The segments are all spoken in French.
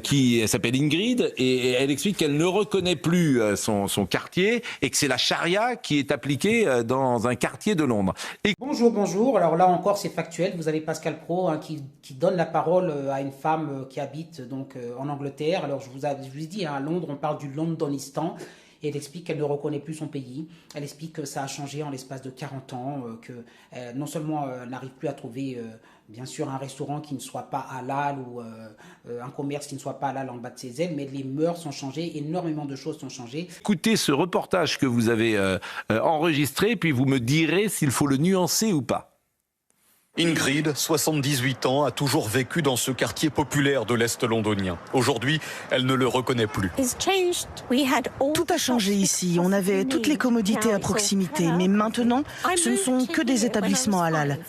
qui s'appelle Ingrid, et elle explique qu'elle ne reconnaît plus son quartier et que c'est la charia qui est appliquée dans un quartier de Londres. Et... Bonjour, bonjour. Alors là encore, c'est factuel. Vous avez Pascal Praud qui donne la parole à une femme qui habite donc en Angleterre. Alors je vous ai dit, à Londres, on parle du Londonistan. Et elle explique qu'elle ne reconnaît plus son pays. Elle explique que ça a changé en l'espace de 40 ans, que non seulement elle n'arrive plus à trouver, bien sûr, un restaurant qui ne soit pas halal ou un commerce qui ne soit pas halal en bas de ses ailes, mais les mœurs ont changé, énormément de choses ont changé. Écoutez ce reportage que vous avez enregistré, puis vous me direz s'il faut le nuancer ou pas. Ingrid, 78 ans, a toujours vécu dans ce quartier populaire de l'Est londonien. Aujourd'hui, elle ne le reconnaît plus. Tout a changé ici. On avait toutes les commodités à proximité, mais maintenant, ce ne sont que des établissements halal.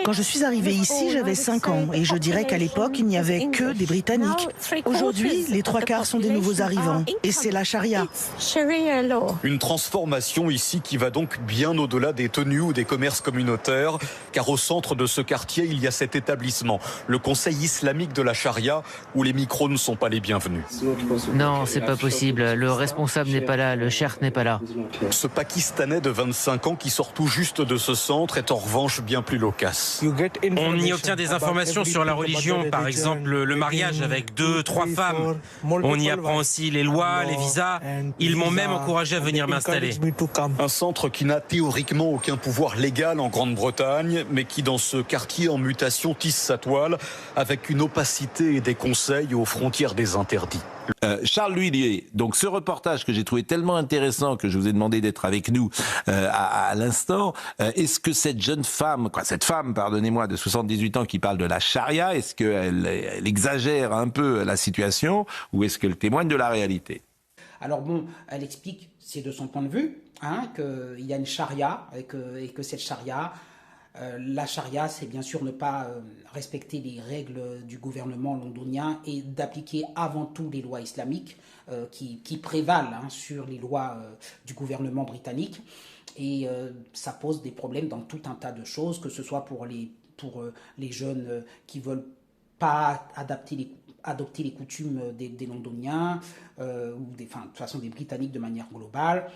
Quand je suis arrivée ici, j'avais 5 ans et je dirais qu'à l'époque, il n'y avait que des Britanniques. Aujourd'hui, les 3/4 sont des nouveaux arrivants et c'est la charia. Une transformation ici qui va donc bien au-delà des tenues ou des commerces communautaires, car au centre de ce quartier, il y a cet établissement, le Conseil islamique de la charia, où les micros ne sont pas les bienvenus. Non, c'est pas possible. Le responsable n'est pas là, le cheikh n'est pas là. Ce Pakistanais de 25 ans qui sort tout juste de ce centre est en revanche bien plus local. On y obtient des informations sur la religion, par exemple le mariage avec 2, 3 femmes. On y apprend aussi les lois, les visas. Ils m'ont même encouragé à venir m'installer. Un centre qui n'a théoriquement aucun pouvoir légal en Grande-Bretagne, mais qui dans ce quartier en mutation tisse sa toile avec une opacité et des conseils aux frontières des interdits. Charles L'Huillier, donc ce reportage que j'ai trouvé tellement intéressant que je vous ai demandé d'être avec nous à l'instant, est-ce que cette jeune femme, pardonnez-moi, de 78 ans qui parle de la charia, est-ce qu'elle exagère un peu la situation ou est-ce qu'elle témoigne de la réalité? Alors bon, elle explique, c'est de son point de vue, qu'il y a une charia et que cette charia... la charia, c'est bien sûr ne pas respecter les règles du gouvernement londonien et d'appliquer avant tout les lois islamiques qui prévalent sur les lois du gouvernement britannique. Et ça pose des problèmes dans tout un tas de choses, que ce soit pour les jeunes qui veulent pas adopter les coutumes des londoniens ou de toute façon des Britanniques de manière globale.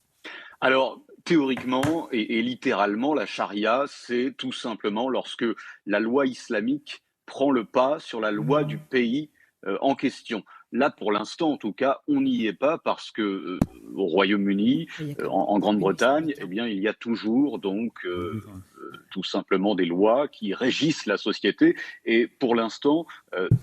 Alors, théoriquement et littéralement, la charia, c'est tout simplement lorsque la loi islamique prend le pas sur la loi du pays en question. Là, pour l'instant, en tout cas, on n'y est pas parce que au Royaume-Uni, en Grande-Bretagne, eh bien, il y a toujours donc tout simplement des lois qui régissent la société. Et pour l'instant,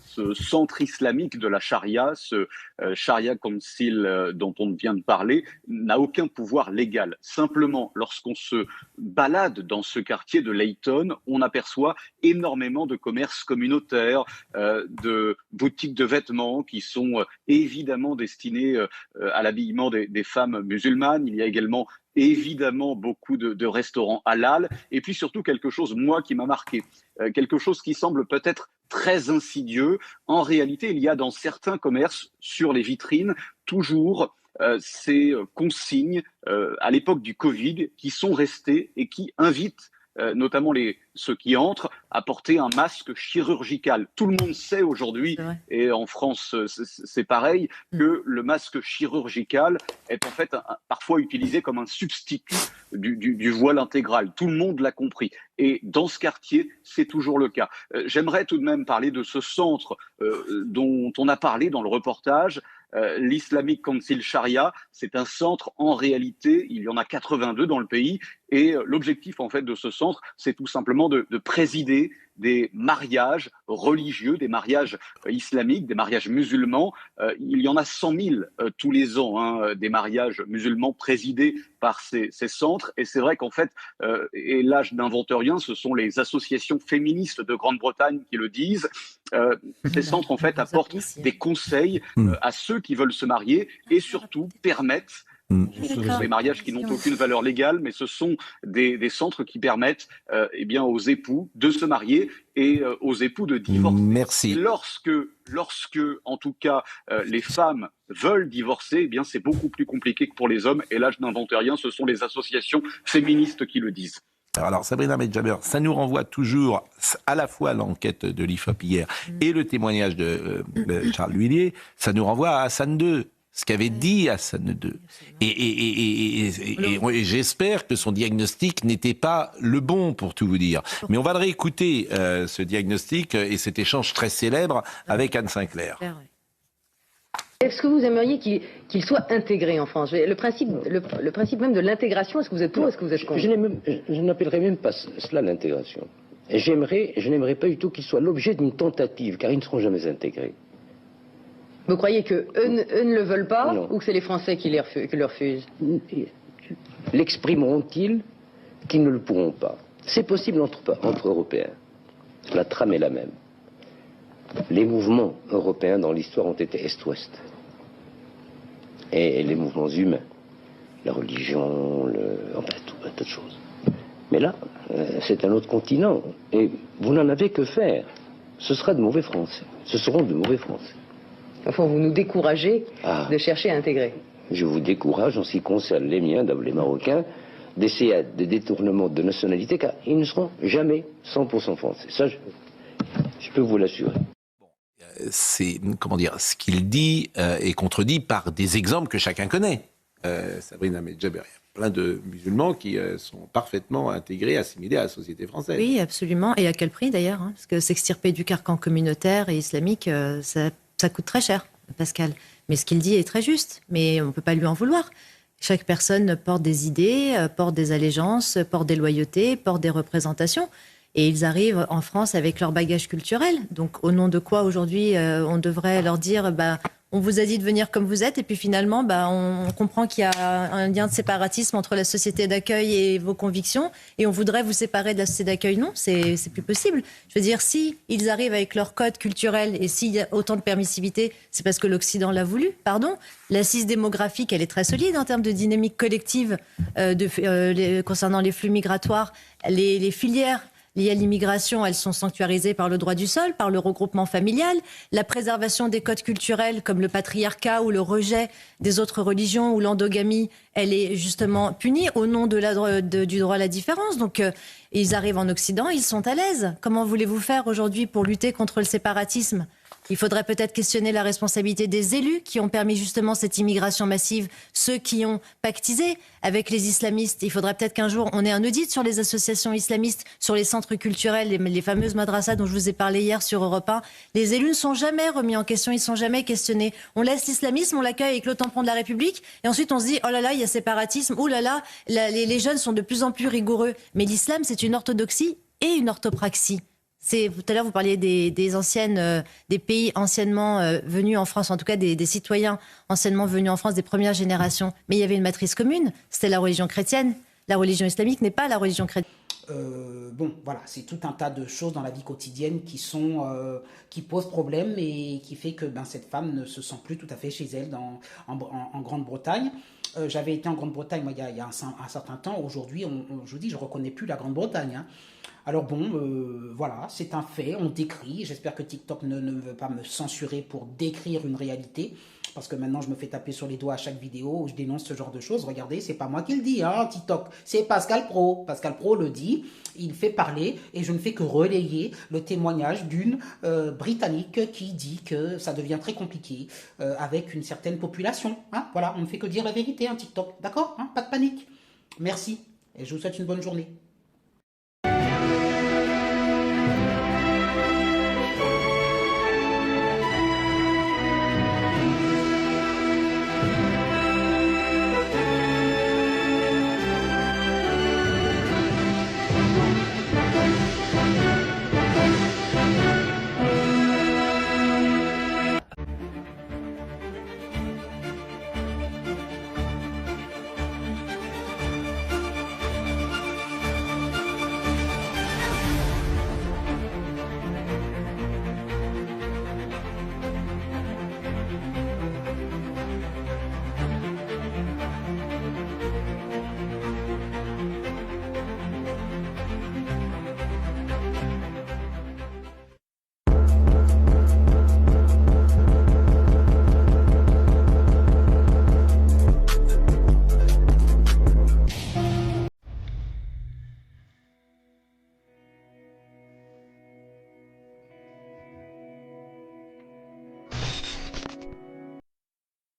ce centre islamique de la charia, ce Sharia Council dont on vient de parler, n'a aucun pouvoir légal. Simplement, lorsqu'on se balade dans ce quartier de Leyton, on aperçoit énormément de commerces communautaires, de boutiques de vêtements qui sont évidemment destinées à l'habillement des femmes musulmanes. Il y a également évidemment beaucoup de restaurants halal, et puis surtout quelque chose, moi, qui m'a marqué, quelque chose qui semble peut-être très insidieux. En réalité, il y a dans certains commerces, sur les vitrines, toujours ces consignes à l'époque du Covid qui sont restées et qui invitent notamment ceux qui entrent, à porter un masque chirurgical. Tout le monde sait aujourd'hui, et en France c'est pareil, que le masque chirurgical est en fait parfois utilisé comme un substitut du voile intégral. Tout le monde l'a compris. Et dans ce quartier, c'est toujours le cas. J'aimerais tout de même parler de ce centre dont on a parlé dans le reportage, l'Islamic Council Sharia. C'est un centre, en réalité, il y en a 82 dans le pays, et l'objectif en fait de ce centre, c'est tout simplement de présider des mariages religieux, des mariages islamiques, des mariages musulmans. Il y en a 100 000 tous les ans, des mariages musulmans présidés par ces centres. Et c'est vrai qu'en fait, et là je n'invente rien, ce sont les associations féministes de Grande-Bretagne qui le disent, ces centres en fait apportent des conseils à ceux qui veulent se marier et surtout permettent ce sont des mariages qui n'ont aucune valeur légale, mais ce sont des centres qui permettent eh bien, aux époux de se marier et aux époux de divorcer. Merci. Et lorsque, en tout cas, les femmes veulent divorcer, eh bien, c'est beaucoup plus compliqué que pour les hommes. Et là, je n'invente rien, ce sont les associations féministes qui le disent. Alors Sabrina Medjaber, ça nous renvoie toujours à la fois l'enquête de l'IFOP hier et le témoignage de Charles L'Huillier, ça nous renvoie à Hassan II, ce qu'avait dit Hassan II. Et j'espère que son diagnostic n'était pas le bon, pour tout vous dire. Mais on va le réécouter, ce diagnostic et cet échange très célèbre avec Anne Sinclair. Est-ce que vous aimeriez qu'il soit intégré en France? Le principe même de l'intégration, est-ce que vous êtes pour, est-ce que vous êtes contre? Je n'appellerais même pas cela l'intégration. Je n'aimerais pas du tout qu'il soit l'objet d'une tentative, car ils ne seront jamais intégrés. Vous croyez qu'eux ne le veulent pas, ou que c'est les Français qui le refusent? L'exprimeront-ils qu'ils ne le pourront pas? C'est possible entre Européens. La trame est la même. Les mouvements européens dans l'histoire ont été Est-Ouest. Et les mouvements humains, la religion, tout un tas de choses. Mais là, c'est un autre continent. Et vous n'en avez que faire. Ce sera de mauvais Français. Ce seront de mauvais Français. Enfin, vous nous découragez de chercher à intégrer. Je vous décourage, en ce qui concerne les miens, les Marocains, d'essayer des détournements de nationalité, car ils ne seront jamais 100% français. Ça, je peux vous l'assurer. C'est, comment dire, ce qu'il dit est contredit par des exemples que chacun connaît. Sabrina Medjaber, il y a plein de musulmans qui sont parfaitement intégrés, assimilés à la société française. Oui, absolument. Et à quel prix d'ailleurs, parce que s'extirper du carcan communautaire et islamique, ça coûte très cher, Pascal. Mais ce qu'il dit est très juste, mais on ne peut pas lui en vouloir. Chaque personne porte des idées, porte des allégeances, porte des loyautés, porte des représentations. Et ils arrivent en France avec leur bagage culturel. Donc, au nom de quoi, aujourd'hui, on devrait leur dire on vous a dit de venir comme vous êtes, et puis finalement, on comprend qu'il y a un lien de séparatisme entre la société d'accueil et vos convictions, et on voudrait vous séparer de la société d'accueil. Non, c'est plus possible. Je veux dire, si ils arrivent avec leur code culturel, et s'il y a autant de permissivité, c'est parce que l'Occident l'a voulu, pardon. L'assise démographique, elle est très solide en termes de dynamique collective concernant les flux migratoires, les filières liées à l'immigration, elles sont sanctuarisées par le droit du sol, par le regroupement familial. La préservation des codes culturels comme le patriarcat ou le rejet des autres religions ou l'endogamie, elle est justement punie au nom du droit à la différence. Donc ils arrivent en Occident, ils sont à l'aise. Comment voulez-vous faire aujourd'hui pour lutter contre le séparatisme ? Il faudrait peut-être questionner la responsabilité des élus qui ont permis justement cette immigration massive, ceux qui ont pactisé avec les islamistes. Il faudrait peut-être qu'un jour on ait un audit sur les associations islamistes, sur les centres culturels, les fameuses madrasas dont je vous ai parlé hier sur Europe 1. Les élus ne sont jamais remis en question, ils ne sont jamais questionnés. On laisse l'islamisme, on l'accueille avec le tampon de la République, et ensuite on se dit, oh là là, il y a séparatisme, oh là là, les jeunes sont de plus en plus rigoureux. Mais l'islam, c'est une orthodoxie et une orthopraxie. Tout à l'heure, vous parliez des pays anciennement venus en France, en tout cas des citoyens anciennement venus en France, des premières générations. Mais il y avait une matrice commune, c'était la religion chrétienne. La religion islamique n'est pas la religion chrétienne. Voilà, c'est tout un tas de choses dans la vie quotidienne qui posent problème et qui fait que cette femme ne se sent plus tout à fait chez elle en Grande-Bretagne. J'avais été en Grande-Bretagne il y a un certain temps. Aujourd'hui, je vous dis, je ne reconnais plus la Grande-Bretagne. Hein. Alors voilà, c'est un fait, on décrit. J'espère que TikTok ne veut pas me censurer pour décrire une réalité. Parce que maintenant, je me fais taper sur les doigts à chaque vidéo où je dénonce ce genre de choses. Regardez, c'est pas moi qui le dis, hein, TikTok. C'est Pascal Pro. Pascal Pro le dit, il fait parler et je ne fais que relayer le témoignage d'une Britannique qui dit que ça devient très compliqué avec une certaine population. Hein, voilà, on ne fait que dire la vérité, hein, TikTok. D'accord, hein, pas de panique. Merci et je vous souhaite une bonne journée.